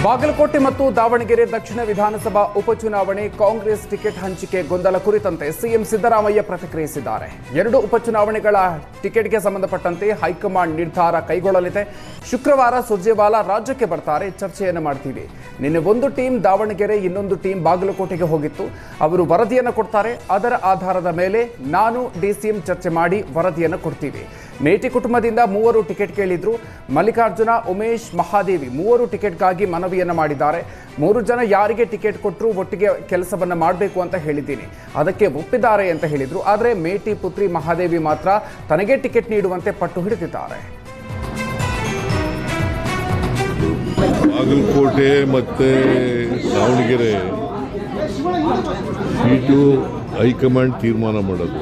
ಬಾಗಲಕೋಟೆ ಮತ್ತು ದಾವಣಗೆರೆ ದಕ್ಷಿಣ ವಿಧಾನಸಭಾ ಉಪಚುನಾವಣೆ ಕಾಂಗ್ರೆಸ್ ಟಿಕೆಟ್ ಹಂಚಿಕೆ ಗೊಂದಲ ಕುರಿತಂತೆ ಸಿಎಂ ಸಿದ್ದರಾಮಯ್ಯ ಪ್ರತಿಕ್ರಿಯಿಸಿದ್ದಾರೆ. ಎರಡು ಉಪಚುನಾವಣೆಗಳ ಟಿಕೆಟ್ಗೆ ಸಂಬಂಧಪಟ್ಟಂತೆ ಹೈಕಮಾಂಡ್ ನಿರ್ಧಾರ ಕೈಗೊಳ್ಳಲಿದೆ. ಶುಕ್ರವಾರ ಸುರ್ಜೇವಾಲಾ ರಾಜ್ಯಕ್ಕೆ ಬರ್ತಾರೆ, ಚರ್ಚೆಯನ್ನು ಮಾಡ್ತೀವಿ. ನಿನ್ನೆ ಒಂದು ಟೀಮ್ ದಾವಣಗೆರೆ, ಇನ್ನೊಂದು ಟೀಮ್ ಬಾಗಲಕೋಟೆಗೆ ಹೋಗಿತ್ತು. ಅವರು ವರದಿಯನ್ನು ಕೊಡ್ತಾರೆ. ಅದರ ಆಧಾರದ ಮೇಲೆ ನಾನು ಡಿಸಿಎಂ ಚರ್ಚೆ ಮಾಡಿ ವರದಿಯನ್ನು ಕೊಡ್ತೀವಿ. ಮೇಟಿ ಕುಟುಂಬದಿಂದ 3 ಟಿಕೆಟ್ ಕೇಳಿದ್ರು. ಮಲ್ಲಿಕಾರ್ಜುನ, ಉಮೇಶ್, ಮಹಾದೇವಿ 3 ಟಿಕೆಟ್ಗಾಗಿ ಮನವಿಯನ್ನು ಮಾಡಿದ್ದಾರೆ. 3 ಜನ ಯಾರಿಗೆ ಟಿಕೆಟ್ ಕೊಟ್ಟರು ಒಟ್ಟಿಗೆ ಕೆಲಸವನ್ನ ಮಾಡಬೇಕು ಅಂತ ಹೇಳಿದ್ದೀನಿ, ಅದಕ್ಕೆ ಒಪ್ಪಿದ್ದಾರೆ ಅಂತ ಹೇಳಿದ್ರು. ಆದರೆ ಮೇಟಿ ಪುತ್ರಿ ಮಹಾದೇವಿ ಮಾತ್ರ ತನಗೆ ಟಿಕೆಟ್ ನೀಡುವಂತೆ ಪಟ್ಟು ಹಿಡಿದಿದ್ದಾರೆ. ಬಾಗಲಕೋಟೆ ಮತ್ತೆ ದಾವಣಗೆರೆ ಸೀಟು ಹೈಕಮಾಂಡ್ ತೀರ್ಮಾನ ಮಾಡೋದು.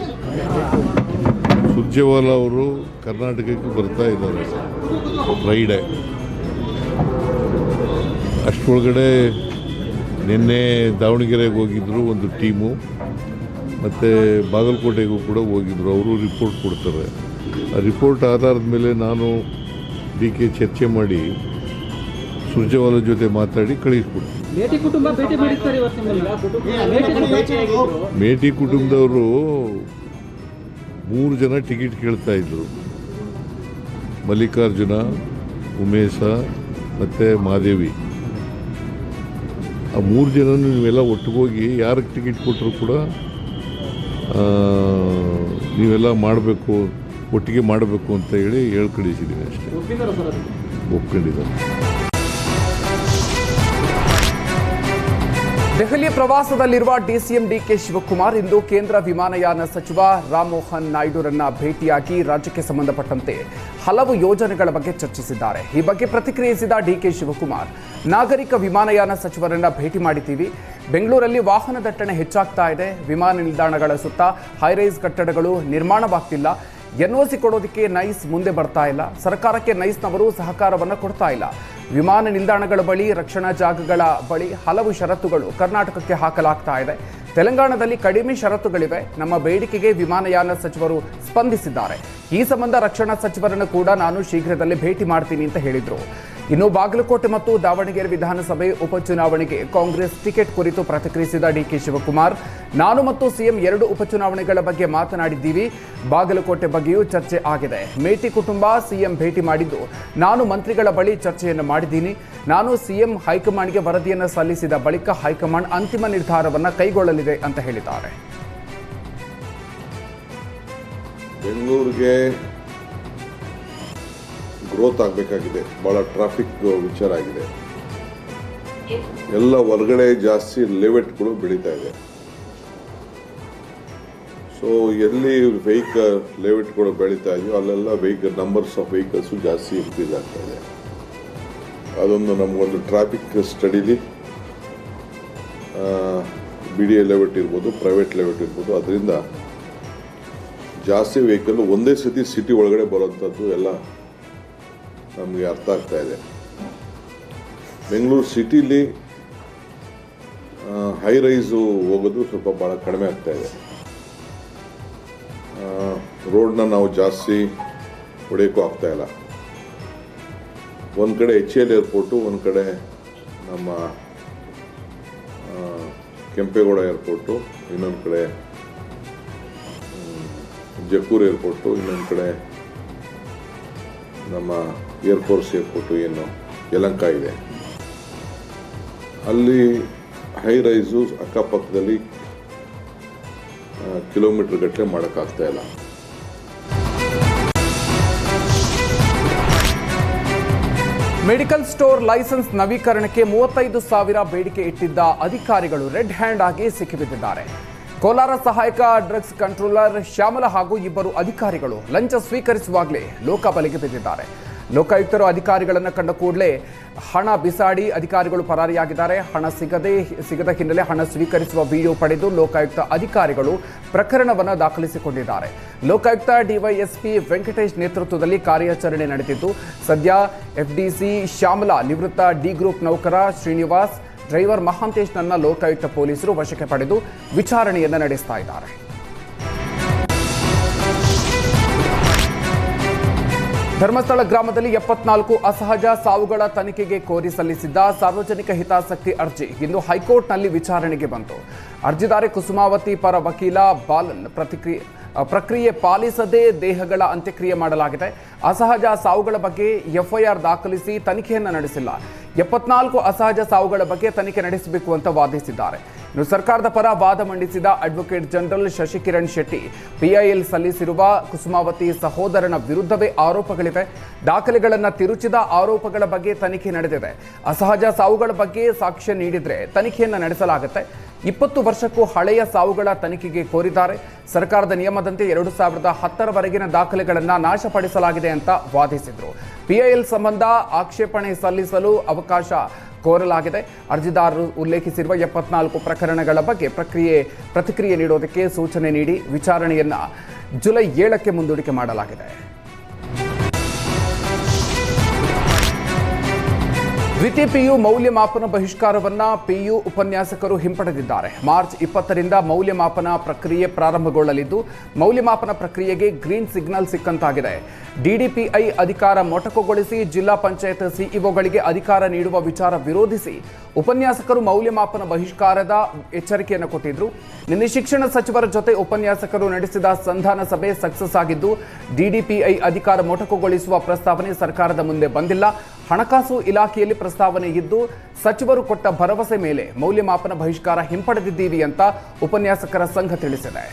ಸುರ್ಜೇವಾಲಾ ಅವರು ಕರ್ನಾಟಕಕ್ಕೆ ಬರ್ತಾ ಇದ್ದಾರೆ ಫ್ರೈಡೆ. ಅಷ್ಟರೊಳಗಡೆ ನಿನ್ನೆ ದಾವಣಗೆರೆಗೆ ಹೋಗಿದ್ದರು ಒಂದು ಟೀಮು, ಮತ್ತು ಬಾಗಲಕೋಟೆಗೂ ಕೂಡ ಹೋಗಿದ್ದರು. ಅವರು ರಿಪೋರ್ಟ್ ಕೊಡ್ತಾರೆ. ಆ ರಿಪೋರ್ಟ್ ಆಧಾರದ ಮೇಲೆ ನಾನು ಕೆ ಚರ್ಚೆ ಮಾಡಿ ಸುರ್ಜೇವಾಲಾ ಜೊತೆ ಮಾತಾಡಿ ಕಳಿಸ್ಕೊಡ್ತೀನಿ. ಮೇಟಿ ಕುಟುಂಬದವರು 3 ಜನ ಟಿಕೆಟ್ ಕೇಳ್ತಾ ಇದ್ರು. ಮಲ್ಲಿಕಾರ್ಜುನ, ಉಮೇಶ ಮತ್ತು ಮಹಾದೇವಿ. ಆ 3 ಜನ ನೀವೆಲ್ಲ ಒಟ್ಟಿಗೋಗಿ ಯಾರಿಗೆ ಟಿಕೆಟ್ ಕೊಟ್ಟರು ಕೂಡ ನೀವೆಲ್ಲ ಮಾಡಬೇಕು, ಒಟ್ಟಿಗೆ ಮಾಡಬೇಕು ಅಂತ ಹೇಳಿ ಕಳಿಸಿದ್ದೀನಿ ಅಷ್ಟೇ. ಒಪ್ಕೊಂಡಿದ್ದಾರೆ. ದೆಹಲಿ ಪ್ರವಾಸದಲ್ಲಿರುವ ಡಿಸಿಎಂ ಡಿಕೆ ಶಿವಕುಮಾರ್ ಇಂದು ಕೇಂದ್ರ ವಿಮಾನಯಾನ ಸಚಿವ ರಾಮಮೋಹನ್ ನಾಯ್ಡುರನ್ನ ಭೇಟಿಯಾಗಿ ರಾಜ್ಯಕ್ಕೆ ಸಂಬಂಧಪಟ್ಟಂತೆ ಹಲವು ಯೋಜನೆಗಳ ಬಗ್ಗೆ ಚರ್ಚಿಸಿದ್ದಾರೆ. ಈ ಬಗ್ಗೆ ಪ್ರತಿಕ್ರಿಯಿಸಿದ ಡಿಕೆ ಶಿವಕುಮಾರ್, ನಾಗರಿಕ ವಿಮಾನಯಾನ ಸಚಿವರನ್ನ ಭೇಟಿ ಮಾಡಿದ್ದೀವಿ. ಬೆಂಗಳೂರಲ್ಲಿ ವಾಹನ ದಟ್ಟಣೆ ಹೆಚ್ಚಾಗ್ತಾ ಇದೆ. ವಿಮಾನ ನಿಲ್ದಾಣಗಳ ಸುತ್ತ ಹೈರೈಸ್ ಕಟ್ಟಡಗಳು ನಿರ್ಮಾಣವಾಗ್ತಿಲ್ಲ. ಎನ್ಒಸಿ ಕೊಡೋದಕ್ಕೆ ನೈಸ್ ಮುಂದೆ ಬರ್ತಾ ಇಲ್ಲ. ಸರ್ಕಾರಕ್ಕೆ ನೈಸ್ನವರು ಸಹಕಾರವನ್ನು ಕೊಡ್ತಾ ಇಲ್ಲ. ವಿಮಾನ ನಿಲ್ದಾಣಗಳ ಬಳಿ, ರಕ್ಷಣಾ ಜಾಗಗಳ ಬಳಿ ಹಲವು ಷರತ್ತುಗಳು ಕರ್ನಾಟಕಕ್ಕೆ ಹಾಕಲಾಗ್ತಾ ಇದೆ. ತೆಲಂಗಾಣದಲ್ಲಿ ಕಡಿಮೆ ಷರತ್ತುಗಳಿವೆ. ನಮ್ಮ ಬೇಡಿಕೆಗೆ ವಿಮಾನಯಾನ ಸಚಿವರು ಸ್ಪಂದಿಸಿದ್ದಾರೆ. ಈ ಸಂಬಂಧ ರಕ್ಷಣಾ ಸಚಿವರನ್ನು ಕೂಡ ನಾನು ಶೀಘ್ರದಲ್ಲೇ ಭೇಟಿ ಮಾಡ್ತೀನಿ ಅಂತ ಹೇಳಿದರು. ಇನ್ನು ಬಾಗಲಕೋಟೆ ಮತ್ತು ದಾವಣಗೆರೆ ವಿಧಾನಸಭೆ ಉಪಚುನಾವಣೆಗೆ ಕಾಂಗ್ರೆಸ್ ಟಿಕೆಟ್ ಕುರಿತು ಪ್ರತಿಕ್ರಿಯಿಸಿದ ಡಿಕೆ ಶಿವಕುಮಾರ್, ನಾನು ಮತ್ತು ಸಿಎಂ 2 ಉಪಚುನಾವಣೆಗಳ ಬಗ್ಗೆ ಮಾತನಾಡಿದ್ದೀವಿ. ಬಾಗಲಕೋಟೆ ಬಗ್ಗೆಯೂ ಚರ್ಚೆ ಆಗಿದೆ. ಮೇಟಿ ಕುಟುಂಬ ಸಿಎಂ ಭೇಟಿ ಮಾಡಿದ್ದು, ನಾನು ಮಂತ್ರಿಗಳ ಬಳಿ ಚರ್ಚೆಯನ್ನು ಮಾಡಿದ್ದೀನಿ. ನಾನು ಸಿಎಂ ಹೈಕಮಾಂಡ್ಗೆ ವರದಿಯನ್ನು ಸಲ್ಲಿಸಿದ ಬಳಿಕ ಹೈಕಮಾಂಡ್ ಅಂತಿಮ ನಿರ್ಧಾರವನ್ನು ಕೈಗೊಳ್ಳಲಿದೆ ಅಂತ ಹೇಳಿದ್ದಾರೆ. ಬೆಂಗಳೂರಿಗೆ ಗ್ರೋತ್ ಆಗಬೇಕಾಗಿದೆ. ಭಾಳ ಟ್ರಾಫಿಕ್ ವಿಚಾರ ಆಗಿದೆ. ಎಲ್ಲ ಹೊರಗಡೆ ಜಾಸ್ತಿ ಲೆವೆಟ್ಗಳು ಬೆಳೀತಾ ಇದೆ. ಸೊ ಎಲ್ಲಿ ವೆಹಿಕಲ್ ಲೆವೆಟ್ಗಳು ಬೆಳೀತಾ ಇದೆಯೋ ಅಲ್ಲೆಲ್ಲ ವೆಹಿಕಲ್ ನಂಬರ್ಸ್ ಆಫ್ ವೆಹಿಕಲ್ಸು ಜಾಸ್ತಿ ಇನ್ಕ್ರೀಸ್ ಆಗ್ತಾ ಇದೆ. ಅದೊಂದು ನಮಗೊಂದು ಟ್ರಾಫಿಕ್ ಸ್ಟಡಿಲಿ BDA ಲೆವೆಟ್ ಇರ್ಬೋದು, ಪ್ರೈವೇಟ್ ಲೆವೆಟ್ ಇರ್ಬೋದು, ಅದರಿಂದ ಜಾಸ್ತಿ ವೆಹಿಕಲ್ ಒಂದೇ ಸತಿ ಸಿಟಿ ಒಳಗಡೆ ಬರೋಂಥದ್ದು ಎಲ್ಲ ನಮಗೆ ಅರ್ಥ ಆಗ್ತಾ ಇದೆ. ಬೆಂಗಳೂರು ಸಿಟಿಲಿ ಹೈ ರೈಸು ಹೋಗೋದು ಸ್ವಲ್ಪ ಭಾಳ ಕಡಿಮೆ ಆಗ್ತಾ ಇದೆ. ರೋಡ್ನ ನಾವು ಜಾಸ್ತಿ ಹೊಡೆಯೋಕ್ಕೂ ಆಗ್ತಾ ಇಲ್ಲ. ಒಂದು ಕಡೆ HAL ಏರ್ಪೋರ್ಟು, ಒಂದು ಕಡೆ ನಮ್ಮ ಕೆಂಪೇಗೌಡ ಏರ್ಪೋರ್ಟು, ಇನ್ನೊಂದು ಕಡೆ ಜಕ್ಕೂರು ಏರ್ಪೋರ್ಟು, ಇನ್ನೊಂದು ಕಡೆ ನಮ್ಮ ಏರ್ಫೋರ್ಸ್ ಏರ್ಪೋರ್ಟು ಏನು ಯಲಹಂಕ ಇದೆ. ಅಲ್ಲಿ ಹೈ ರೈಸು ಅಕ್ಕಪಕ್ಕದಲ್ಲಿ ಕಿಲೋಮೀಟರ್ ಗಟ್ಟಲೆ ಮಾಡೋಕ್ಕಾಗ್ತಾ ಇಲ್ಲ. ಮೆಡಿಕಲ್ ಸ್ಟೋರ್ ಲೈಸೆನ್ಸ್ ನವೀಕರಣಕ್ಕೆ 35,000 ಬೇಡಿಕೆ ಇಟ್ಟಿದ್ದ ಅಧಿಕಾರಿಗಳು ರೆಡ್ ಹ್ಯಾಂಡ್ ಆಗಿ ಸಿಕ್ಕಿಬಿದ್ದಿದ್ದಾರೆ. ಕೋಲಾರ ಸಹಾಯಕ ಡ್ರಗ್ಸ್ ಕಂಟ್ರೋಲರ್ ಶ್ಯಾಮಲ ಹಾಗೂ 2 ಅಧಿಕಾರಿಗಳು ಲಂಚ ಸ್ವೀಕರಿಸುವಾಗಲೇ ಲೋಕಬಲೆಗೆ ಬಿದ್ದಿದ್ದಾರೆ. ಲೋಕಾಯುಕ್ತರು ಅಧಿಕಾರಿಗಳನ್ನು ಕಂಡ ಕೂಡಲೇ ಹಣ ಬಿಸಾಡಿ ಅಧಿಕಾರಿಗಳು ಪರಾರಿಯಾಗಿದ್ದಾರೆ. ಹಣ ಸಿಗದ ಹಿನ್ನೆಲೆ ಹಣ ಸ್ವೀಕರಿಸುವ ವಿಡಿಯೋ ಪಡೆದು ಲೋಕಾಯುಕ್ತ ಅಧಿಕಾರಿಗಳು ಪ್ರಕರಣವನ್ನು ದಾಖಲಿಸಿಕೊಂಡಿದ್ದಾರೆ. ಲೋಕಾಯುಕ್ತ ಡಿವೈಎಸ್ಪಿ ವೆಂಕಟೇಶ್ ನೇತೃತ್ವದಲ್ಲಿ ಕಾರ್ಯಾಚರಣೆ ನಡೆದಿದ್ದು, ಸದ್ಯ FDC ಶ್ಯಾಮಲ, ನಿವೃತ್ತ ಡಿ ಗ್ರೂಪ್ ನೌಕರ ಶ್ರೀನಿವಾಸ್, ಡ್ರೈವರ್ ಮಹಾಂತೇಶ್ನನ್ನ ಲೋಕಾಯುಕ್ತ ಪೊಲೀಸರು ವಶಕ್ಕೆ ಪಡೆದು ವಿಚಾರಣೆಯನ್ನು ನಡೆಸ್ತಾ ಇದ್ದಾರೆ. ಧರ್ಮಸ್ಥಳ ಗ್ರಾಮದಲ್ಲಿ 74 ಅಸಹಜ ಸಾವುಗಳ ತನಿಖೆಗೆ ಕೋರಿ ಸಲ್ಲಿಸಿದ್ದ ಸಾರ್ವಜನಿಕ ಹಿತಾಸಕ್ತಿ ಅರ್ಜಿ ಇಂದು ಹೈಕೋರ್ಟ್ನಲ್ಲಿ ವಿಚಾರಣೆಗೆ ಬಂತು. ಅರ್ಜಿದಾರೆ ಕುಸುಮಾವತಿ ಪರ ವಕೀಲ ಬಾಲನ್ ಪ್ರಕ್ರಿಯೆ ಪಾಲಿಸದೆ ದೇಹಗಳ ಅಂತ್ಯಕ್ರಿಯೆ ಮಾಡಲಾಗಿದೆ. ಅಸಹಜ ಸಾವುಗಳ ಬಗ್ಗೆ ಎಫ್ಐಆರ್ ದಾಖಲಿಸಿ ತನಿಖೆಯನ್ನು ನಡೆಸಿಲ್ಲ. 74 ಅಸಹಜ ಸಾವುಗಳ ಬಗ್ಗೆ ತನಿಖೆ ನಡೆಸಬೇಕು ಅಂತ ವಾದಿಸಿದ್ದಾರೆ. ಇನ್ನು ಸರ್ಕಾರದ ಪರ ವಾದ ಮಂಡಿಸಿದ advocate general Shashikiran Shetty, PIL ಸಲ್ಲಿಸಿರುವ ಕುಸುಮಾವತಿ ಸಹೋದರನ ವಿರುದ್ಧವೇ ಆರೋಪಗಳಿವೆ. ದಾಖಲೆಗಳನ್ನು ತಿರುಚಿದ ಆರೋಪಗಳ ಬಗ್ಗೆ ತನಿಖೆ ನಡೆದಿದೆ. ಅಸಹಜ ಸಾವುಗಳ ಬಗ್ಗೆ ಸಾಕ್ಷ್ಯ ನೀಡಿದರೆ ತನಿಖೆಯನ್ನು ನಡೆಸಲಾಗುತ್ತೆ. 20 ವರ್ಷಕ್ಕೂ ಹಳೆಯ ಸಾವುಗಳ ತನಿಖೆಗೆ ಕೋರಿದ್ದಾರೆ. ಸರ್ಕಾರದ ನಿಯಮದಂತೆ 2010ರವರೆಗಿನ ದಾಖಲೆಗಳನ್ನು ನಾಶಪಡಿಸಲಾಗಿದೆ ಅಂತ ವಾದಿಸಿದರು. ಪಿಐಎಲ್ ಸಂಬಂಧ ಆಕ್ಷೇಪಣೆ ಸಲ್ಲಿಸಲು ಅವಕಾಶ ಕೋರಲಾಗಿದೆ. ಅರ್ಜಿದಾರರು ಉಲ್ಲೇಖಿಸಿರುವ 74 ಪ್ರಕರಣಗಳ ಬಗ್ಗೆ ಪ್ರತಿಕ್ರಿಯೆ ನೀಡೋದಕ್ಕೆ ಸೂಚನೆ ನೀಡಿ ವಿಚಾರಣೆಯನ್ನು ಜುಲೈ 7ಕ್ಕೆ ಮುಂದೂಡಿಕೆ ಮಾಡಲಾಗಿದೆ. ದ್ವಿತೀಯ ಪಿಯು ಮೌಲ್ಯಮಾಪನ ಬಹಿಷ್ಕಾರವನ್ನು ಪಿಯು ಉಪನ್ಯಾಸಕರು ಹಿಂಪಡೆದಿದ್ದಾರೆ. ಮಾರ್ಚ್ 20ರಿಂದ ಮೌಲ್ಯಮಾಪನ ಪ್ರಕ್ರಿಯೆ ಪ್ರಾರಂಭಗೊಳ್ಳಲಿದ್ದು, ಮೌಲ್ಯಮಾಪನ ಪ್ರಕ್ರಿಯೆಗೆ ಗ್ರೀನ್ ಸಿಗ್ನಲ್ ಸಿಕ್ಕಂತಾಗಿದೆ. ಡಿಡಿಪಿಐ ಅಧಿಕಾರ ಮೊಟಕುಗೊಳಿಸಿ ಜಿಲ್ಲಾ ಪಂಚಾಯತ್ ಸಿಇಒಗಳಿಗೆ ಅಧಿಕಾರ ನೀಡುವ ವಿಚಾರ ವಿರೋಧಿಸಿ ಉಪನ್ಯಾಸಕರು ಮೌಲ್ಯಮಾಪನ ಬಹಿಷ್ಕಾರದ ಎಚ್ಚರಿಕೆಯನ್ನು ಕೊಟ್ಟಿದ್ರು. ನಿನ್ನೆ ಶಿಕ್ಷಣ ಸಚಿವರ ಜೊತೆ ಉಪನ್ಯಾಸಕರು ನಡೆಸಿದ ಸಂಧಾನ ಸಭೆ ಸಕ್ಸಸ್ ಆಗಿದ್ದು, ಡಿಡಿಪಿಐ ಅಧಿಕಾರ ಮೊಟಕುಗೊಳಿಸುವ ಪ್ರಸ್ತಾವನೆ ಸರ್ಕಾರದ ಮುಂದೆ ಬಂದಿಲ್ಲ. ಹಣಕಾಸು ಇಲಾಖೆಯಲ್ಲಿ ಪ್ರಸ್ತಾವನೆ ಇದ್ದು, ಸಚಿವರು ಕೊಟ್ಟ ಭರವಸೆ ಮೇಲೆ ಮೌಲ್ಯಮಾಪನ ಬಹಿಷ್ಕಾರ ಹಿಂಪಡೆದಿದ್ದೀವಿ ಅಂತ ಉಪನ್ಯಾಸಕರ ಸಂಘ ತಿಳಿಸಿದೆ.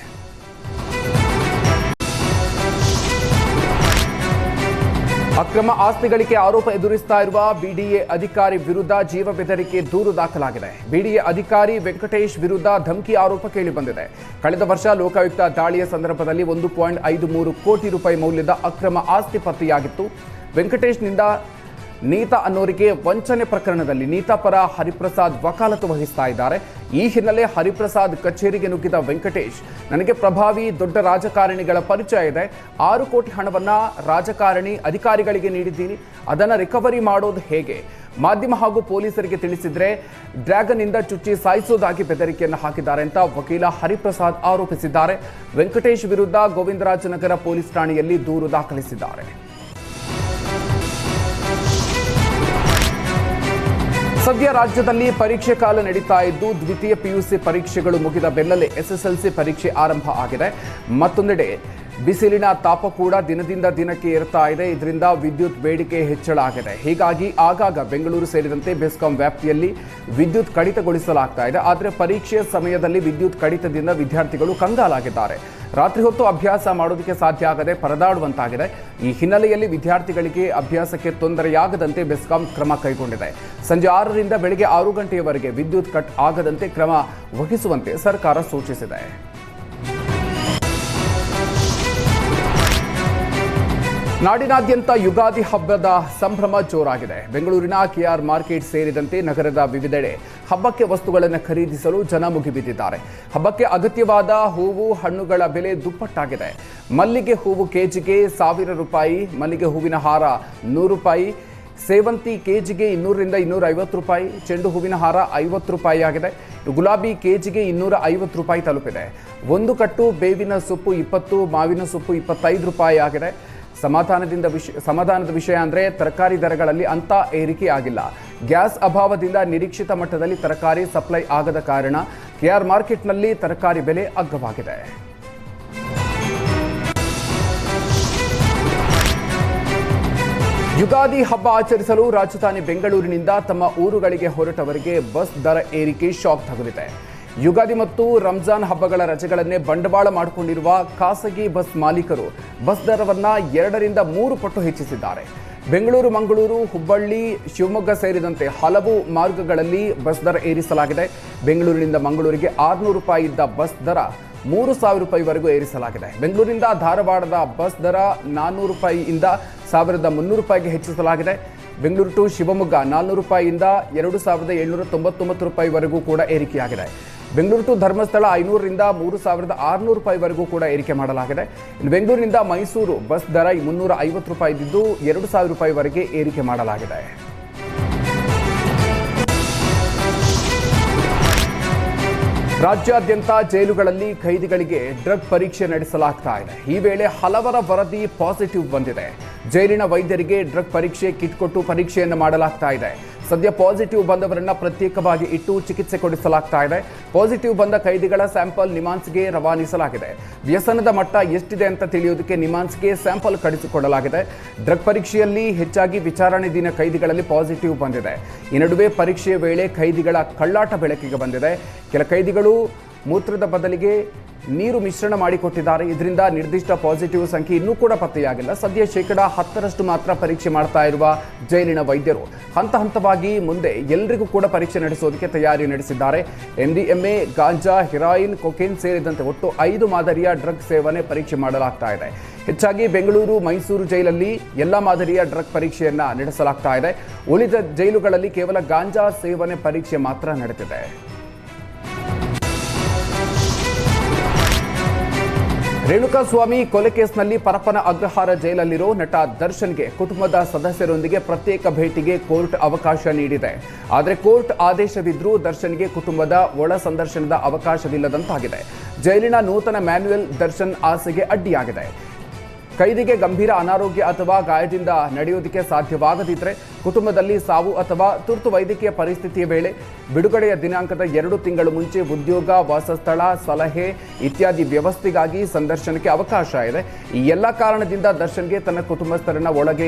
ಅಕ್ರಮ ಆಸ್ತಿ ಗಳಿಕೆ ಆರೋಪ ಎದುರಿಸ್ತಾ ಇರುವ ಬಿಡಿಎ ಅಧಿಕಾರಿ ವಿರುದ್ಧ ಜೀವ ಬೆದರಿಕೆ ದೂರು ದಾಖಲಾಗಿದೆ. ಬಿಡಿಎ ಅಧಿಕಾರಿ ವೆಂಕಟೇಶ್ ವಿರುದ್ಧ ಧಮಕಿ ಆರೋಪ ಕೇಳಿಬಂದಿದೆ. ಕಳೆದ ವರ್ಷ ಲೋಕಾಯುಕ್ತ ದಾಳಿಯ ಸಂದರ್ಭದಲ್ಲಿ 1.53 ಕೋಟಿ ರೂಪಾಯಿ ಮೌಲ್ಯದ ಅಕ್ರಮ ಆಸ್ತಿ ಪತ್ತೆಯಾಗಿತ್ತು. ವೆಂಕಟೇಶ್ನಿಂದ ನೀತಾ ಅನ್ನೋರಿಗೆ ವಂಚನೆ ಪ್ರಕರಣದಲ್ಲಿ ನೀತಾ ಪರ ಹರಿಪ್ರಸಾದ್ ವಕಾಲತು ವಹಿಸ್ತಾ ಇದ್ದಾರೆ. ಈ ಹಿನ್ನೆಲೆ ಹರಿಪ್ರಸಾದ್ ಕಚೇರಿಗೆ ನುಗ್ಗಿದ ವೆಂಕಟೇಶ್, ನನಗೆ ಪ್ರಭಾವಿ ದೊಡ್ಡ ರಾಜಕಾರಣಿಗಳ ಪರಿಚಯ ಇದೆ, 6 ಕೋಟಿ ಹಣವನ್ನು ರಾಜಕಾರಣಿ ಅಧಿಕಾರಿಗಳಿಗೆ ನೀಡಿದ್ದೀನಿ, ಅದನ್ನು ರಿಕವರಿ ಮಾಡೋದು ಹೇಗೆ, ಮಾಧ್ಯಮ ಹಾಗೂ ಪೊಲೀಸರಿಗೆ ತಿಳಿಸಿದ್ರೆ ಡ್ರ್ಯಾಗನ್ ಇಂದ ಚುಚ್ಚಿ ಸಾಯಿಸೋದಾಗಿ ಬೆದರಿಕೆಯನ್ನು ಹಾಕಿದ್ದಾರೆ ಅಂತ ವಕೀಲ ಹರಿಪ್ರಸಾದ್ ಆರೋಪಿಸಿದ್ದಾರೆ. ವೆಂಕಟೇಶ್ ವಿರುದ್ಧ ಗೋವಿಂದರಾಜನಗರ ಪೊಲೀಸ್ ಠಾಣೆಯಲ್ಲಿ ದೂರು ದಾಖಲಿಸಿದ್ದಾರೆ. ಸದ್ಯ ರಾಜ್ಯದಲ್ಲಿ ಪರೀಕ್ಷೆ ಕಾಲ ನಡೀತಾ ಇದ್ದು, ದ್ವಿತೀಯ ಪಿಯುಸಿ ಪರೀಕ್ಷೆಗಳು ಮುಗಿದ ಬೆನ್ನಲ್ಲೇ ಎಸ್ಎಸ್ಎಲ್ಸಿ ಪರೀಕ್ಷೆ ಆರಂಭ ಆಗಿದೆ. ಮತ್ತೊಂದೆಡೆ ಬಿಸಿಲಿನ ತಾಪ ಕೂಡ ದಿನದಿಂದ ದಿನಕ್ಕೆ ಏರ್ತಾ ಇದೆ. ಇದರಿಂದ ವಿದ್ಯುತ್ ಬೇಡಿಕೆ ಹೆಚ್ಚಳ ಆಗಿದೆ. ಹೀಗಾಗಿ ಆಗಾಗ ಬೆಂಗಳೂರು ಸೇರಿದಂತೆ ಬೆಸ್ಕಾಂ ವ್ಯಾಪ್ತಿಯಲ್ಲಿ ವಿದ್ಯುತ್ ಕಡಿತಗೊಳಿಸಲಾಗ್ತಾ ಇದೆ. ಆದರೆ ಪರೀಕ್ಷೆಯ ಸಮಯದಲ್ಲಿ ವಿದ್ಯುತ್ ಕಡಿತದಿಂದ ವಿದ್ಯಾರ್ಥಿಗಳು ಕಂಗಾಲಾಗಿದ್ದಾರೆ. ರಾತ್ರಿ ಹೊತ್ತು ಅಭ್ಯಾಸ ಮಾಡೋದಕ್ಕೆ ಸಾಧ್ಯ ಆಗದೆ ಪರದಾಡುವಂತಾಗಿದೆ. ಈ ಹಿನ್ನೆಲೆಯಲ್ಲಿ ವಿದ್ಯಾರ್ಥಿಗಳಿಗೆ ಅಭ್ಯಾಸಕ್ಕೆ ತೊಂದರೆಯಾಗದಂತೆ ಬೆಸ್ಕಾಂ ಕ್ರಮ ಕೈಗೊಂಡಿದೆ. ಸಂಜೆ 6ರಿಂದ ಬೆಳಗ್ಗೆ 6 ಗಂಟೆಯವರೆಗೆ ವಿದ್ಯುತ್ ಕಟ್ ಆಗದಂತೆ ಕ್ರಮ ವಹಿಸುವಂತೆ ಸರ್ಕಾರ ಸೂಚಿಸಿದೆ. ನಾಡಿನಾದ್ಯಂತ ಯುಗಾದಿ ಹಬ್ಬದ ಸಂಭ್ರಮ ಜೋರಾಗಿದೆ. ಬೆಂಗಳೂರಿನ ಕೆಆರ್ ಮಾರ್ಕೆಟ್ ಸೇರಿದಂತೆ ನಗರದ ವಿವಿಧೆಡೆ ಹಬ್ಬಕ್ಕೆ ವಸ್ತುಗಳನ್ನು ಖರೀದಿಸಲು ಜನ ಮುಗಿಬಿದ್ದಿದ್ದಾರೆ. ಹಬ್ಬಕ್ಕೆ ಅಗತ್ಯವಾದ ಹೂವು ಹಣ್ಣುಗಳ ಬೆಲೆ ದುಪ್ಪಟ್ಟಾಗಿದೆ. ಮಲ್ಲಿಗೆ ಹೂವು ಕೆಜಿಗೆ 1000 ರೂಪಾಯಿ, ಮಲ್ಲಿಗೆ ಹೂವಿನ ಹಾರ 100 ರೂಪಾಯಿ, ಸೇವಂತಿ ಕೆಜಿಗೆ 200ರಿಂದ 250 ರೂಪಾಯಿ, ಚೆಂಡು ಹೂವಿನ ಹಾರ 50 ರೂಪಾಯಿ ಆಗಿದೆ. ಗುಲಾಬಿ ಕೆಜಿಗೆ 250 ರೂಪಾಯಿ ತಲುಪಿದೆ. ಒಂದು ಕಟ್ಟು ಬೇವಿನ ಸೊಪ್ಪು 20, ಮಾವಿನ ಸೊಪ್ಪು 25 ರೂಪಾಯಿ ಆಗಿದೆ. ಸಮಾಧಾನದ ವಿಷಯ ಅಂದರೆ ತರಕಾರಿ ದರಗಳಲ್ಲಿ ಅಂಥ ಏರಿಕೆ ಆಗಿಲ್ಲ. ಗ್ಯಾಸ್ ಅಭಾವದಿಂದ ನಿರೀಕ್ಷಿತ ಮಟ್ಟದಲ್ಲಿ ತರಕಾರಿ ಸಪ್ಲೈ ಆಗದ ಕಾರಣ ಕೆಆರ್ ಮಾರ್ಕೆಟ್ನಲ್ಲಿ ತರಕಾರಿ ಬೆಲೆ ಅಗ್ಗವಾಗಿದೆ. ಯುಗಾದಿ ಹಬ್ಬ ಆಚರಿಸಲು ರಾಜಧಾನಿ ಬೆಂಗಳೂರಿನಿಂದ ತಮ್ಮ ಊರುಗಳಿಗೆ ಹೊರಟವರಿಗೆ ಬಸ್ ದರ ಏರಿಕೆ ಶಾಕ್ ತಗುಲಿದೆ. ಯುಗಾದಿ ಮತ್ತು ರಂಜಾನ್ ಹಬ್ಬಗಳ ರಜೆಗಳನ್ನೇ ಬಂಡವಾಳ ಮಾಡಿಕೊಂಡಿರುವ ಖಾಸಗಿ ಬಸ್ ಮಾಲೀಕರು ಬಸ್ ದರವನ್ನು 2ರಿಂದ 3 ಪಟ್ಟು ಹೆಚ್ಚಿಸಿದ್ದಾರೆ. ಬೆಂಗಳೂರು, ಮಂಗಳೂರು, ಹುಬ್ಬಳ್ಳಿ, ಶಿವಮೊಗ್ಗ ಸೇರಿದಂತೆ ಹಲವು ಮಾರ್ಗಗಳಲ್ಲಿ ಬಸ್ ದರ ಏರಿಸಲಾಗಿದೆ. ಬೆಂಗಳೂರಿನಿಂದ ಮಂಗಳೂರಿಗೆ 600 ರೂಪಾಯಿ ಇದ್ದ ಬಸ್ ದರ 3000 ರೂಪಾಯಿವರೆಗೂ ಏರಿಸಲಾಗಿದೆ. ಬೆಂಗಳೂರಿನಿಂದ ಧಾರವಾಡದ ಬಸ್ ದರ 400 ರೂಪಾಯಿಯಿಂದ 1300 ರೂಪಾಯಿಗೆ ಹೆಚ್ಚಿಸಲಾಗಿದೆ. ಬೆಂಗಳೂರು ಟು ಶಿವಮೊಗ್ಗ 400 ರೂಪಾಯಿಯಿಂದ 2799 ರೂಪಾಯಿವರೆಗೂ ಕೂಡ ಏರಿಕೆಯಾಗಿದೆ. ಬೆಂಗಳೂರು ಟು ಧರ್ಮಸ್ಥಳ 500ರಿಂದ 3600 ರೂಪಾಯಿವರೆಗೂ ಕೂಡ ಏರಿಕೆ ಮಾಡಲಾಗಿದೆ. ಬೆಂಗಳೂರಿನಿಂದ ಮೈಸೂರು ಬಸ್ ದರ 350 ರೂಪಾಯಿ ಇದ್ದು 2000 ರೂಪಾಯಿವರೆಗೆ ಏರಿಕೆ ಮಾಡಲಾಗಿದೆ. ರಾಜ್ಯಾದ್ಯಂತ ಜೈಲುಗಳಲ್ಲಿ ಖೈದಿಗಳಿಗೆ ಡ್ರಗ್ ಪರೀಕ್ಷೆ ನಡೆಸಲಾಗ್ತಾ ಇದೆ. ಈ ವೇಳೆ ಹಲವರ ವರದಿ ಪಾಸಿಟಿವ್ ಬಂದಿದೆ. ಜೈಲಿನ ವೈದ್ಯರಿಗೆ ಡ್ರಗ್ ಪರೀಕ್ಷೆ ಕಿಟ್ ಕೊಟ್ಟು ಪರೀಕ್ಷೆಯನ್ನು ಮಾಡಲಾಗ್ತಾ ಇದೆ. ಸದ್ಯ ಪಾಸಿಟಿವ್ ಬಂದವರನ್ನ ಪ್ರತ್ಯೇಕವಾಗಿ ಇಟ್ಟು ಚಿಕಿತ್ಸೆ ಕೊಡಿಸಲಾಗ್ತಾ ಇದೆ. ಪಾಸಿಟಿವ್ ಬಂದ ಖೈದಿಗಳ ಸ್ಯಾಂಪಲ್ ನಿಮಾನ್ಸ್ಗೆ ರವಾನಿಸಲಾಗಿದೆ. ವ್ಯಸನದ ಮಟ್ಟ ಎಷ್ಟಿದೆ ಅಂತ ತಿಳಿಯೋದಕ್ಕೆ ನಿಮಾನ್ಸ್ಗೆ ಸ್ಯಾಂಪಲ್ ಕಳಿಸಿಕೊಡಲಾಗಿದೆ. ಡ್ರಗ್ ಪರೀಕ್ಷೆಯಲ್ಲಿ ಹೆಚ್ಚಾಗಿ ವಿಚಾರಣಾಧೀನ ಖೈದಿಗಳಲ್ಲಿ ಪಾಸಿಟಿವ್ ಬಂದಿದೆ. ಈ ನಡುವೆ ಪರೀಕ್ಷೆಯ ವೇಳೆ ಖೈದಿಗಳ ಕಳ್ಳಾಟ ಬೆಳಕಿಗೆ ಬಂದಿದೆ. ಕೆಲ ಖೈದಿಗಳು ಮೂತ್ರದ ಬದಲಿಗೆ ನೀರು ಮಿಶ್ರಣ ಮಾಡಿಕೊಟ್ಟಿದ್ದಾರೆ. ಇದರಿಂದ ನಿರ್ದಿಷ್ಟ ಪಾಸಿಟಿವ್ ಸಂಖ್ಯೆ ಇನ್ನೂ ಕೂಡ ಪತ್ತೆಯಾಗಿಲ್ಲ. ಸದ್ಯ 10% ಮಾತ್ರ ಪರೀಕ್ಷೆ ಮಾಡ್ತಾ ಇರುವ ಜೈಲಿನ ವೈದ್ಯರು ಹಂತ ಹಂತವಾಗಿ ಮುಂದೆ ಎಲ್ಲರಿಗೂ ಕೂಡ ಪರೀಕ್ಷೆ ನಡೆಸೋದಕ್ಕೆ ತಯಾರಿ ನಡೆಸಿದ್ದಾರೆ. MDMA, ಗಾಂಜಾ, ಹೆರಾಯಿನ್, ಕೊಕೇನ್ ಸೇರಿದಂತೆ ಒಟ್ಟು 5 ಮಾದರಿಯ ಡ್ರಗ್ ಸೇವನೆ ಪರೀಕ್ಷೆ ಮಾಡಲಾಗ್ತಾ ಇದೆ. ಹೆಚ್ಚಾಗಿ ಬೆಂಗಳೂರು, ಮೈಸೂರು ಜೈಲಲ್ಲಿ ಎಲ್ಲ ಮಾದರಿಯ ಡ್ರಗ್ ಪರೀಕ್ಷೆಯನ್ನ ನಡೆಸಲಾಗ್ತಾ ಇದೆ. ಉಳಿದ ಜೈಲುಗಳಲ್ಲಿ ಕೇವಲ ಗಾಂಜಾ ಸೇವನೆ ಪರೀಕ್ಷೆ ಮಾತ್ರ ನಡೆದಿದೆ. ರೇಣುಕಾಸ್ವಾಮಿ ಕೊಲೆ ಕೇಸ್ನಲ್ಲಿ ಪರಪ್ಪನ ಅಗ್ರಹಾರ ಜೈಲಲ್ಲಿರೋ ನಟ ದರ್ಶನ್ಗೆ ಕುಟುಂಬದ ಸದಸ್ಯರೊಂದಿಗೆ ಪ್ರತ್ಯೇಕ ಭೇಟಿಗೆ ಕೋರ್ಟ್ ಅವಕಾಶ ನೀಡಿದೆ. ಆದರೆ ಕೋರ್ಟ್ ಆದೇಶವಿದ್ರೂ ದರ್ಶನ್ಗೆ ಕುಟುಂಬದ ಒಳ ಸಂದರ್ಶನದ ಅವಕಾಶವಿಲ್ಲದಂತಾಗಿದೆ. ಜೈಲಿನ ನೂತನ ಮ್ಯಾನ್ಯುಯಲ್ ದರ್ಶನ್ ಆಸೆಗೆ ಅಡ್ಡಿಯಾಗಿದೆ. ಖೈದಿಗೆ ಗಂಭೀರ ಅನಾರೋಗ್ಯ ಅಥವಾ ಗಾಯದಿಂದ ನಡೆಯೋದಕ್ಕೆ ಸಾಧ್ಯವಾಗದಿದ್ದರೆ ಕುಟುಂಬದಲ್ಲಿ ಸಾವು ಅಥವಾ ತುರ್ತು ವೈದ್ಯಕೀಯ ಪರಿಸ್ಥಿತಿಯ ವೇಳೆ ಬಿಡುಗಡೆಯ ದಿನಾಂಕದ 2 ತಿಂಗಳು ಮುಂಚೆ ಉದ್ಯೋಗ, ವಾಸಸ್ಥಳ, ಸಲಹೆ ಇತ್ಯಾದಿ ವ್ಯವಸ್ಥೆಗಾಗಿ ಸಂದರ್ಶನಕ್ಕೆ ಅವಕಾಶ ಇದೆ. ಈ ಎಲ್ಲ ಕಾರಣದಿಂದ ದರ್ಶನ್ಗೆ ತನ್ನ ಕುಟುಂಬಸ್ಥರನ್ನ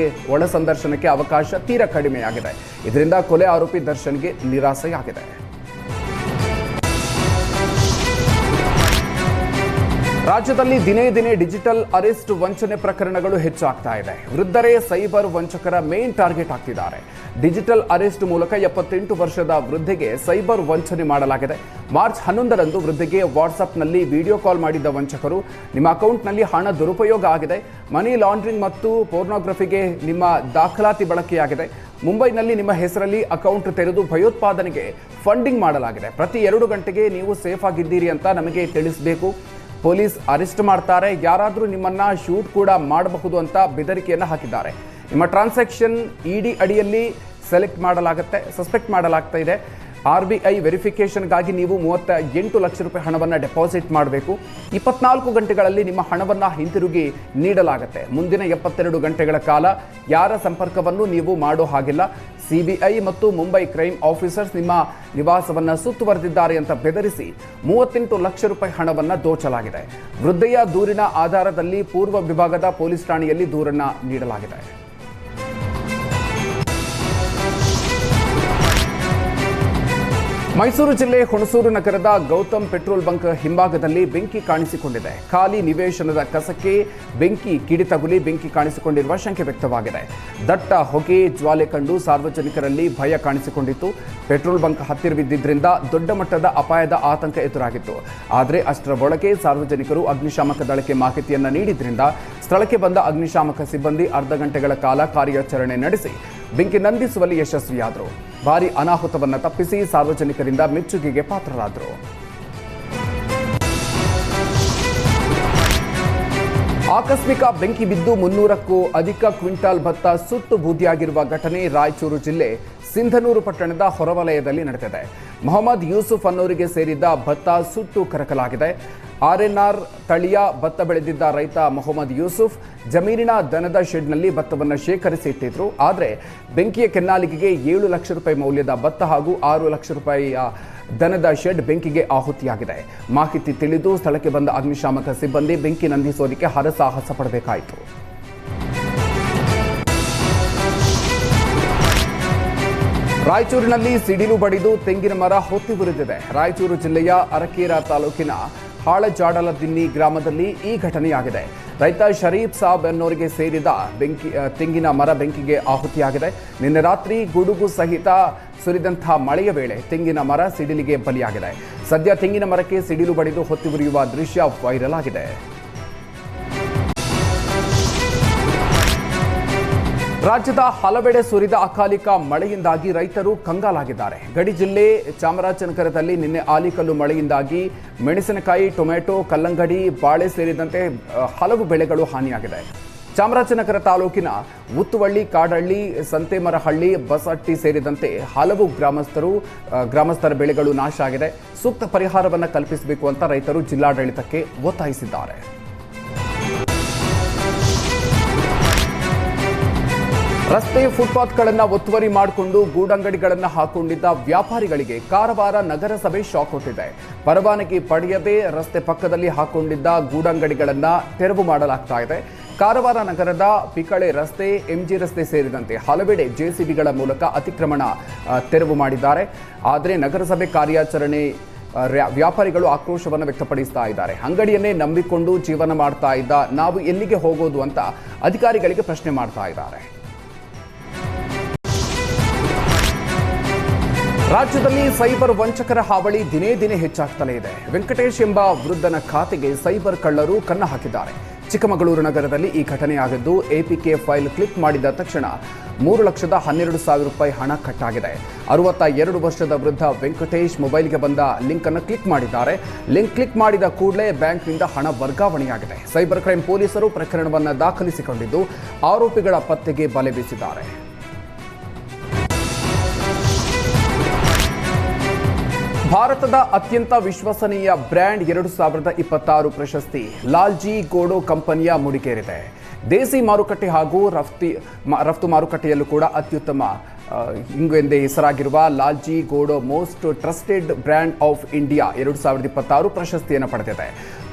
ಒಳ ಸಂದರ್ಶನಕ್ಕೆ ಅವಕಾಶ ತೀರಾ ಕಡಿಮೆಯಾಗಿದೆ. ಇದರಿಂದ ಕೊಲೆ ಆರೋಪಿ ದರ್ಶನ್ಗೆ ನಿರಾಸೆಯಾಗಿದೆ. ರಾಜ್ಯದಲ್ಲಿ ದಿನೇ ದಿನೇ ಡಿಜಿಟಲ್ ಅರೆಸ್ಟ್ ವಂಚನೆ ಪ್ರಕರಣಗಳು ಹೆಚ್ಚಾಗ್ತಾ ಇದೆ. ವೃದ್ಧರೇ ಸೈಬರ್ ವಂಚಕರ ಮೇನ್ ಟಾರ್ಗೆಟ್ ಆಗ್ತಿದ್ದಾರೆ. ಡಿಜಿಟಲ್ ಅರೆಸ್ಟ್ ಮೂಲಕ 78 ವರ್ಷದ ವೃದ್ಧೆಗೆ ಸೈಬರ್ ವಂಚನೆ ಮಾಡಲಾಗಿದೆ. ಮಾರ್ಚ್ 11ರಂದು ವೃದ್ಧೆಗೆ ವಾಟ್ಸ್ಆಪ್ನಲ್ಲಿ ವಿಡಿಯೋ ಕಾಲ್ ಮಾಡಿದ್ದ ವಂಚಕರು, ನಿಮ್ಮ ಅಕೌಂಟ್ನಲ್ಲಿ ಹಣ ದುರುಪಯೋಗ ಆಗಿದೆ, ಮನಿ ಲಾಂಡ್ರಿಂಗ್ ಮತ್ತು ಪೋರ್ನೋಗ್ರಫಿಗೆ ನಿಮ್ಮ ದಾಖಲಾತಿ ಬಳಕೆಯಾಗಿದೆ, ಮುಂಬೈನಲ್ಲಿ ನಿಮ್ಮ ಹೆಸರಲ್ಲಿ ಅಕೌಂಟ್ ತೆರೆದು ಭಯೋತ್ಪಾದನೆಗೆ ಫಂಡಿಂಗ್ ಮಾಡಲಾಗಿದೆ, ಪ್ರತಿ 2 ಗಂಟೆಗೆ ನೀವು ಸೇಫ್ ಆಗಿದ್ದೀರಿ ಅಂತ ನಮಗೆ ತಿಳಿಸಬೇಕು, ಪೊಲೀಸ್ ಅರೆಸ್ಟ್ ಮಾಡ್ತಾರೆ, ಯಾರಾದರೂ ನಿಮ್ಮನ್ನ ಶೂಟ್ ಕೂಡ ಮಾಡಬಹುದು ಅಂತ ಬೆದರಿಕೆಯನ್ನು ಹಾಕಿದ್ದಾರೆ. ನಿಮ್ಮ ಟ್ರಾನ್ಸಾಕ್ಷನ್ ಇಡಿ ಅಡಿಯಲ್ಲಿ ಸಸ್ಪೆಕ್ಟ್ ಮಾಡಲಾಗ್ತಾ ಇದೆ. RBI ವೆರಿಫಿಕೇಷನ್ಗಾಗಿ ನೀವು 38 ಲಕ್ಷ ರೂಪಾಯಿ ಹಣವನ್ನು ಡೆಪಾಸಿಟ್ ಮಾಡಬೇಕು. 24 ಗಂಟೆಗಳಲ್ಲಿ ನಿಮ್ಮ ಹಣವನ್ನು ಹಿಂತಿರುಗಿ ನೀಡಲಾಗುತ್ತೆ. ಮುಂದಿನ 72 ಗಂಟೆಗಳ ಕಾಲ ಯಾರ ಸಂಪರ್ಕವನ್ನು ನೀವು ಮಾಡೋ ಹಾಗಿಲ್ಲ. CBI ಮತ್ತು ಮುಂಬೈ ಕ್ರೈಮ್ ಆಫೀಸರ್ಸ್ ನಿಮ್ಮ ನಿವಾಸವನ್ನು ಸುತ್ತುವರೆದಿದ್ದಾರೆ ಅಂತ ಬೆದರಿಸಿ 38 ಲಕ್ಷ ರೂಪಾಯಿ ಹಣವನ್ನು ದೋಚಲಾಗಿದೆ. ವೃದ್ಧೆಯ ದೂರಿನ ಆಧಾರದಲ್ಲಿ ಪೂರ್ವ ವಿಭಾಗದ ಪೊಲೀಸ್ ಠಾಣೆಯಲ್ಲಿ ದೂರನ್ನು ನೀಡಲಾಗಿದೆ. ಮೈಸೂರು ಜಿಲ್ಲೆ ಹುಣಸೂರು ನಗರದ ಗೌತಮ್ ಪೆಟ್ರೋಲ್ ಬಂಕ್ ಹಿಂಭಾಗದಲ್ಲಿ ಬೆಂಕಿ ಕಾಣಿಸಿಕೊಂಡಿದೆ. ಖಾಲಿ ನಿವೇಶನದ ಕಸಕ್ಕೆ ಕಿಡಿ ತಗುಲಿ ಬೆಂಕಿ ಕಾಣಿಸಿಕೊಂಡಿರುವ ಶಂಕೆ ವ್ಯಕ್ತವಾಗಿದೆ. ದಟ್ಟ ಹೊಗೆ ಜ್ವಾಲೆ ಕಂಡು ಸಾರ್ವಜನಿಕರಲ್ಲಿ ಭಯ ಕಾಣಿಸಿಕೊಂಡಿತ್ತು. ಪೆಟ್ರೋಲ್ ಬಂಕ್ ಹತ್ತಿರವಿದ್ದರಿಂದ ದೊಡ್ಡ ಮಟ್ಟದ ಅಪಾಯದ ಆತಂಕ ಎದುರಾಗಿತ್ತು. ಆದರೆ ಅಷ್ಟರ ಒಳಗೆ ಸಾರ್ವಜನಿಕರು ಅಗ್ನಿಶಾಮಕ ದಳಕ್ಕೆ ಮಾಹಿತಿಯನ್ನು ನೀಡಿದ್ರಿಂದ ಸ್ಥಳಕ್ಕೆ ಬಂದ ಅಗ್ನಿಶಾಮಕ ಸಿಬ್ಬಂದಿ ಅರ್ಧ ಗಂಟೆಗಳ ಕಾಲ ಕಾರ್ಯಾಚರಣೆ ನಡೆಸಿ ಬೆಂಕಿ ನಂದಿಸುವಲ್ಲಿ ಯಶಸ್ವಿಯಾದರು. ಭಾರೀ ಅನಾಹುತವನ್ನು ತಪ್ಪಿಸಿ ಸಾರ್ವಜನಿಕರಿಂದ ಮೆಚ್ಚುಗೆಗೆ ಪಾತ್ರರಾದರು. ಆಕಸ್ಮಿಕ ಬೆಂಕಿ ಬಿದ್ದು 300ಕ್ಕೂ ಅಧಿಕ ಕ್ವಿಂಟಾಲ್ ಭತ್ತ ಸುಟ್ಟು ಬೂದಿಯಾಗಿರುವ ಘಟನೆ ರಾಯಚೂರು ಜಿಲ್ಲೆ ಸಿಂಧನೂರು ಪಟ್ಟಣದ ಹೊರವಲಯದಲ್ಲಿ ನಡೆದಿದೆ. ಮೊಹಮ್ಮದ್ ಯೂಸುಫ್ ಅನ್ನೋರಿಗೆ ಸೇರಿದ್ದ ಭತ್ತ ಸುಟ್ಟು ಕರಕಲಾಗಿದೆ. RNR ತಳಿಯ ಭತ್ತ ಬೆಳೆದಿದ್ದ ರೈತ ಮೊಹಮ್ಮದ್ ಯೂಸುಫ್ ಜಮೀನಿನ ದನದ ಶೆಡ್ನಲ್ಲಿ ಭತ್ತವನ್ನು ಶೇಖರಿಸಿ ಇಟ್ಟಿದ್ರು. ಆದರೆ ಬೆಂಕಿಯ ಕೆನ್ನಾಲಿಗೆಗೆ 7 ಲಕ್ಷ ರೂಪಾಯಿ ಮೌಲ್ಯದ ಭತ್ತ ಹಾಗೂ 6 ಲಕ್ಷ ರೂಪಾಯಿಯ ದನದ ಶೆಡ್ ಬೆಂಕಿಗೆ ಆಹುತಿಯಾಗಿದೆ. ಮಾಹಿತಿ ತಿಳಿದು ಸ್ಥಳಕ್ಕೆ ಬಂದ ಅಗ್ನಿಶಾಮಕ ಸಿಬ್ಬಂದಿ ಬೆಂಕಿ ನಂದಿಸೋದಕ್ಕೆ ಹರಸಾಹಸ ಪಡಬೇಕಾಯಿತು. ರಾಯಚೂರಿನಲ್ಲಿ ಸಿಡಿಲು ಬಡಿದು ತೆಂಗಿನ ಮರ ಹೊತ್ತಿ ಉರಿದಿದೆ. ರಾಯಚೂರು ಜಿಲ್ಲೆಯ ಅರಕೇರ ತಾಲೂಕಿನ ಹಾಳಜಾಡಲದಿನ್ನಿ ಗ್ರಾಮದಲ್ಲಿ ಈ ಘಟನೆಯಾಗಿದೆ. ರೈತ ಶರೀಫ್ ಸಾಬ್ ಅನ್ನೋರಿಗೆ ಸೇರಿದ ತೆಂಗಿನ ಮರ ಬೆಂಕಿಗೆ ಆಹುತಿಯಾಗಿದೆ. ನಿನ್ನೆ ರಾತ್ರಿ ಗುಡುಗು ಸಹಿತ ಸುರಿದಂತಹ ಮಳೆಯ ವೇಳೆ ತೆಂಗಿನ ಮರ ಸಿಡಿಲಿಗೆ ಬಲಿಯಾಗಿದೆ. ಸದ್ಯ ತೆಂಗಿನ ಮರಕ್ಕೆ ಸಿಡಿಲು ಬಡಿದು ಹೊತ್ತಿ ಉರಿಯುವ ದೃಶ್ಯ ವೈರಲ್ ಆಗಿದೆ. ರಾಜ್ಯದ ಹಲವೆಡೆ ಸುರಿದ ಅಕಾಲಿಕ ಮಳೆಯಿಂದಾಗಿ ರೈತರು ಕಂಗಾಲಾಗಿದ್ದಾರೆ. ಗಡಿ ಜಿಲ್ಲೆ ಚಾಮರಾಜನಗರದಲ್ಲಿ ನಿನ್ನೆ ಆಲಿಕಲ್ಲು ಮಳೆಯಿಂದಾಗಿ ಮೆಣಸಿನಕಾಯಿ, ಟೊಮೆಟೊ, ಕಲ್ಲಂಗಡಿ, ಬಾಳೆ ಸೇರಿದಂತೆ ಹಲವು ಬೆಳೆಗಳು ಹಾನಿಯಾಗಿದೆ. ಚಾಮರಾಜನಗರ ತಾಲೂಕಿನ ಉತ್ತುವಳ್ಳಿ, ಕಾಡಹಳ್ಳಿ, ಸಂತೇಮರಹಳ್ಳಿ, ಬಸಹಟ್ಟಿ ಸೇರಿದಂತೆ ಹಲವು ಗ್ರಾಮಸ್ಥರ ಬೆಳೆಗಳು ನಾಶ ಆಗಿದೆ. ಸೂಕ್ತ ಪರಿಹಾರವನ್ನು ಕಲ್ಪಿಸಬೇಕು ಅಂತ ರೈತರು ಜಿಲ್ಲಾಡಳಿತಕ್ಕೆ ಒತ್ತಾಯಿಸಿದ್ದಾರೆ. ರಸ್ತೆ ಫುಟ್ಪಾತ್ಗಳನ್ನು ಒತ್ತುವರಿ ಮಾಡಿಕೊಂಡು ಗೂಡಂಗಡಿಗಳನ್ನು ಹಾಕೊಂಡಿದ್ದ ವ್ಯಾಪಾರಿಗಳಿಗೆ ಕಾರವಾರ ನಗರಸಭೆ ಶಾಕ್ ಕೊಟ್ಟಿದೆ. ಪರವಾನಗಿ ಪಡೆಯದೆ ರಸ್ತೆ ಪಕ್ಕದಲ್ಲಿ ಹಾಕೊಂಡಿದ್ದ ಗೂಡಂಗಡಿಗಳನ್ನು ತೆರವು ಮಾಡಲಾಗ್ತಾ ಇದೆ. ಕಾರವಾರ ನಗರದ ಪಿಕಳೆ ರಸ್ತೆ, ಎಂಜಿ ರಸ್ತೆ ಸೇರಿದಂತೆ ಹಲವೆಡೆ ಜೆಸಿಬಿಗಳ ಮೂಲಕ ಅತಿಕ್ರಮಣ ತೆರವು ಮಾಡಿದ್ದಾರೆ. ಆದರೆ ನಗರಸಭೆ ಕಾರ್ಯಾಚರಣೆ ವ್ಯಾಪಾರಿಗಳು ಆಕ್ರೋಶವನ್ನು ವ್ಯಕ್ತಪಡಿಸ್ತಾ ಇದ್ದಾರೆ. ಅಂಗಡಿಯನ್ನೇ ನಂಬಿಕೊಂಡು ಜೀವನ ಮಾಡ್ತಾ ಇದ್ದ ನಾವು ಎಲ್ಲಿಗೆ ಹೋಗೋದು ಅಂತ ಅಧಿಕಾರಿಗಳಿಗೆ ಪ್ರಶ್ನೆ ಮಾಡ್ತಾ ಇದ್ದಾರೆ. ರಾಜ್ಯದಲ್ಲಿ ಸೈಬರ್ ವಂಚಕರ ಹಾವಳಿ ದಿನೇ ದಿನೇ ಹೆಚ್ಚಾಗ್ತಲೇ ಇದೆ. ವೆಂಕಟೇಶ್ ಎಂಬ ವೃದ್ಧನ ಖಾತೆಗೆ ಸೈಬರ್ ಕಳ್ಳರು ಕನ್ನ ಹಾಕಿದ್ದಾರೆ. ಚಿಕ್ಕಮಗಳೂರು ನಗರದಲ್ಲಿ ಈ ಘಟನೆಯಾಗಿದ್ದು, ಎಪಿಕೆ ಫೈಲ್ ಕ್ಲಿಕ್ ಮಾಡಿದ ತಕ್ಷಣ 3,12,000 ರೂಪಾಯಿ ಹಣ ಕಟ್ಟಾಗಿದೆ. 62 ವರ್ಷದ ವೃದ್ಧ ವೆಂಕಟೇಶ್ ಮೊಬೈಲ್ಗೆ ಬಂದ ಲಿಂಕ್ ಅನ್ನು ಕ್ಲಿಕ್ ಮಾಡಿದ್ದಾರೆ. ಲಿಂಕ್ ಕ್ಲಿಕ್ ಮಾಡಿದ ಕೂಡಲೇ ಬ್ಯಾಂಕ್ನಿಂದ ಹಣ ವರ್ಗಾವಣೆಯಾಗಿದೆ. ಸೈಬರ್ ಕ್ರೈಂ ಪೊಲೀಸರು ಪ್ರಕರಣವನ್ನು ದಾಖಲಿಸಿಕೊಂಡಿದ್ದು ಆರೋಪಿಗಳ ಪತ್ತೆಗೆ ಬಲೆ ಬೀಸಿದ್ದಾರೆ. ಭಾರತದ ಅತ್ಯಂತ ವಿಶ್ವಸನೀಯ ಬ್ರ್ಯಾಂಡ್ 2026 ಪ್ರಶಸ್ತಿ ಲಾಲ್ಜಿ ಗೋಡೋ ಕಂಪನಿಯ ಮುಡಿಗೇರಿದೆ. ದೇಸಿ ಮಾರುಕಟ್ಟೆ ಹಾಗೂ ರಫ್ತು ಮಾರುಕಟ್ಟೆಯಲ್ಲೂ ಕೂಡ ಅತ್ಯುತ್ತಮ ಹಿಂಗೆಂದೇ ಹೆಸರಾಗಿರುವ Lalji Godot most trusted brand of India 2026 ಪ್ರಶಸ್ತಿಯನ್ನು ಪಡೆದಿದೆ.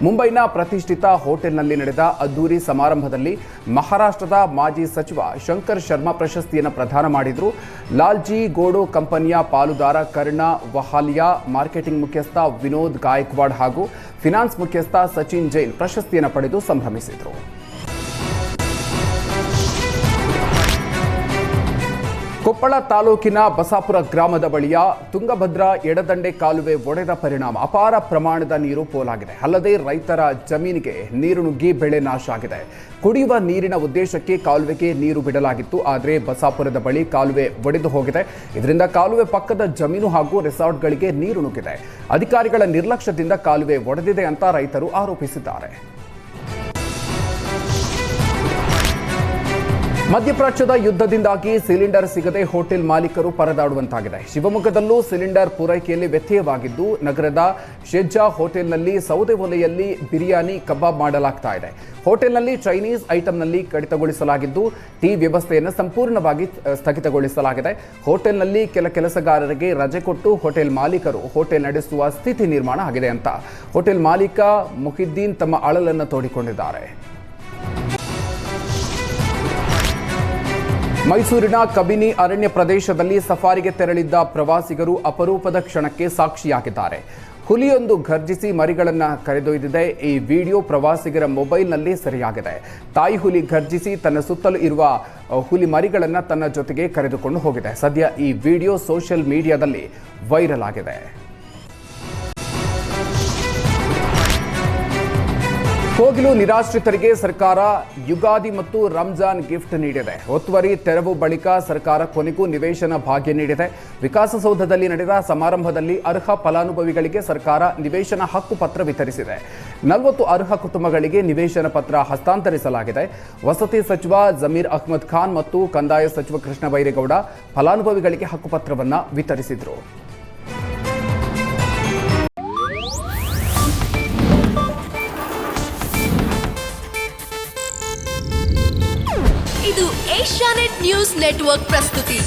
ಮುಂಬೈನ ಪ್ರತಿಷ್ಠಿತ ಹೋಟೆಲ್ನಲ್ಲಿ ನಡೆದ ಅದ್ದೂರಿ ಸಮಾರಂಭದಲ್ಲಿ ಮಹಾರಾಷ್ಟ್ರದ ಮಾಜಿ ಸಚಿವ ಶಂಕರ್ ಶರ್ಮಾ ಪ್ರಶಸ್ತಿಯನ್ನು ಪ್ರದಾನ ಮಾಡಿದರು. ಲಾಲ್ಜಿ ಗೋಡೋ ಕಂಪನಿಯ ಪಾಲುದಾರ ಕರ್ಣ ವಹಾಲಿಯಾ, ಮಾರ್ಕೆಟಿಂಗ್ ಮುಖ್ಯಸ್ಥ ವಿನೋದ್ ಗಾಯಕ್ವಾಡ್ ಹಾಗೂ ಫಿನಾನ್ಸ್ ಮುಖ್ಯಸ್ಥ ಸಚಿನ್ ಜೈನ್ ಪ್ರಶಸ್ತಿಯನ್ನು ಪಡೆದು ಸಂಭ್ರಮಿಸಿದರು. ಕೊಪ್ಪಳ ತಾಲೂಕಿನ ಬಸಾಪುರ ಗ್ರಾಮದ ಬಳಿಯ ತುಂಗಭದ್ರಾ ಎಡದಂಡೆ ಕಾಲುವೆ ಒಡೆದ ಪರಿಣಾಮ ಅಪಾರ ಪ್ರಮಾಣದ ನೀರು ಪೋಲಾಗಿದೆ. ಅಲ್ಲದೆ ರೈತರ ಜಮೀನಿಗೆ ನೀರು ನುಗ್ಗಿ ಬೆಳೆ ನಾಶ ಆಗಿದೆ. ಕುಡಿಯುವ ನೀರಿನ ಉದ್ದೇಶಕ್ಕೆ ಕಾಲುವೆಗೆ ನೀರು ಬಿಡಲಾಗಿತ್ತು. ಆದರೆ ಬಸಾಪುರದ ಬಳಿ ಕಾಲುವೆ ಒಡೆದು ಹೋಗಿದೆ. ಇದರಿಂದ ಕಾಲುವೆ ಪಕ್ಕದ ಜಮೀನು ಹಾಗೂ ರೆಸಾರ್ಟ್ಗಳಿಗೆ ನೀರು ನುಗ್ಗಿದೆ. ಅಧಿಕಾರಿಗಳ ನಿರ್ಲಕ್ಷ್ಯದಿಂದ ಕಾಲುವೆ ಒಡೆದಿದೆ ಅಂತ ರೈತರು ಆರೋಪಿಸಿದ್ದಾರೆ. ಮಧ್ಯಪ್ರಾಚ್ಯದ ಯುದ್ಧದಿಂದಾಗಿ ಸಿಲಿಂಡರ್ ಸಿಗದೆ ಹೋಟೆಲ್ ಮಾಲೀಕರು ಪರದಾಡುವಂತಾಗಿದೆ. ಶಿವಮೊಗ್ಗದಲ್ಲೂ ಸಿಲಿಂಡರ್ ಪೂರೈಕೆಯಲ್ಲಿ ವ್ಯತ್ಯಯವಾಗಿದ್ದು, ನಗರದ ಶೆಜ್ಜಾ ಹೋಟೆಲ್ನಲ್ಲಿ ಸೌದೆ ಒಲೆಯಲ್ಲಿ ಬಿರಿಯಾನಿ, ಕಬಾಬ್ ಮಾಡಲಾಗ್ತಾ ಇದೆ. ಹೋಟೆಲ್ನಲ್ಲಿ ಚೈನೀಸ್ ಐಟಂನಲ್ಲಿ ಕಡಿತಗೊಳಿಸಲಾಗಿದ್ದು, ಟೀ ವ್ಯವಸ್ಥೆಯನ್ನು ಸಂಪೂರ್ಣವಾಗಿ ಸ್ಥಗಿತಗೊಳಿಸಲಾಗಿದೆ. ಹೋಟೆಲ್ನಲ್ಲಿ ಕೆಲಸಗಾರರಿಗೆ ರಜೆ ಕೊಟ್ಟು ಹೋಟೆಲ್ ಮಾಲೀಕರು ಹೋಟೆಲ್ ನಡೆಸುವ ಸ್ಥಿತಿ ನಿರ್ಮಾಣ ಆಗಿದೆ ಅಂತ ಹೋಟೆಲ್ ಮಾಲೀಕ ಮುಹಿದ್ದೀನ್ ತಮ್ಮ ಅಳಲನ್ನು ತೋಡಿಕೊಂಡಿದ್ದಾರೆ. ಮೈಸೂರಿನ ಕಬಿನಿ ಅರಣ್ಯ ಪ್ರದೇಶದಲ್ಲಿ ಸಫಾರಿಗೆ ತೆರಳಿದ್ದ ಪ್ರವಾಸಿಗರು ಅಪರೂಪದ ಕ್ಷಣಕ್ಕೆ ಸಾಕ್ಷಿಯಾಗಿದ್ದಾರೆ. ಹುಲಿಯೊಂದು ಘರ್ಜಿಸಿ ಮರಿಗಳನ್ನು ಕರೆದೊಯ್ದಿದೆ. ಈ ವಿಡಿಯೋ ಪ್ರವಾಸಿಗರ ಮೊಬೈಲ್ನಲ್ಲಿ ಸೆರೆಯಾಗಿದೆ. ತಾಯಿ ಹುಲಿ ಘರ್ಜಿಸಿ ತನ್ನ ಸುತ್ತಲೂ ಇರುವ ಹುಲಿ ಮರಿಗಳನ್ನು ತನ್ನ ಜೊತೆಗೆ ಕರೆದುಕೊಂಡು ಹೋಗಿದೆ. ಸದ್ಯ ಈ ವಿಡಿಯೋ ಸೋಷಿಯಲ್ ಮೀಡಿಯಾದಲ್ಲಿ ವೈರಲ್ ಆಗಿದೆ. ಕೋಗಿಲು ನಿರಾಶ್ರಿತರಿಗೆ ಸರ್ಕಾರ ಯುಗಾದಿ ಮತ್ತು ರಂಜಾನ್ ಗಿಫ್ಟ್ ನೀಡಿದೆ. ಒತ್ತುವರಿ ತೆರವು ಬಳಿಕ ಸರ್ಕಾರ ಕೊನೆಗೂ ನಿವೇಶನ ಭಾಗ್ಯ ನೀಡಿದೆ. ವಿಕಾಸಸೌಧದಲ್ಲಿ ನಡೆದ ಸಮಾರಂಭದಲ್ಲಿ ಅರ್ಹ ಫಲಾನುಭವಿಗಳಿಗೆ ಸರ್ಕಾರ ನಿವೇಶನ ಹಕ್ಕು ಪತ್ರ ವಿತರಿಸಿದೆ. 40 ಅರ್ಹ ಕುಟುಂಬಗಳಿಗೆ ನಿವೇಶನ ಪತ್ರ ಹಸ್ತಾಂತರಿಸಲಾಗಿದೆ. ವಸತಿ ಸಚಿವ ಜಮೀರ್ ಅಹ್ಮದ್ ಖಾನ್ ಮತ್ತು ಕಂದಾಯ ಸಚಿವ ಕೃಷ್ಣ ಬೈರೇಗೌಡ ಫಲಾನುಭವಿಗಳಿಗೆ ಹಕ್ಕುಪತ್ರವನ್ನು ವಿತರಿಸಿದರು. ಇದು ಏಷ್ಯಾನೆಟ್ ನ್ಯೂಸ್ ನೆಟ್ವರ್ಕ್ ಪ್ರಸ್ತುತಿ.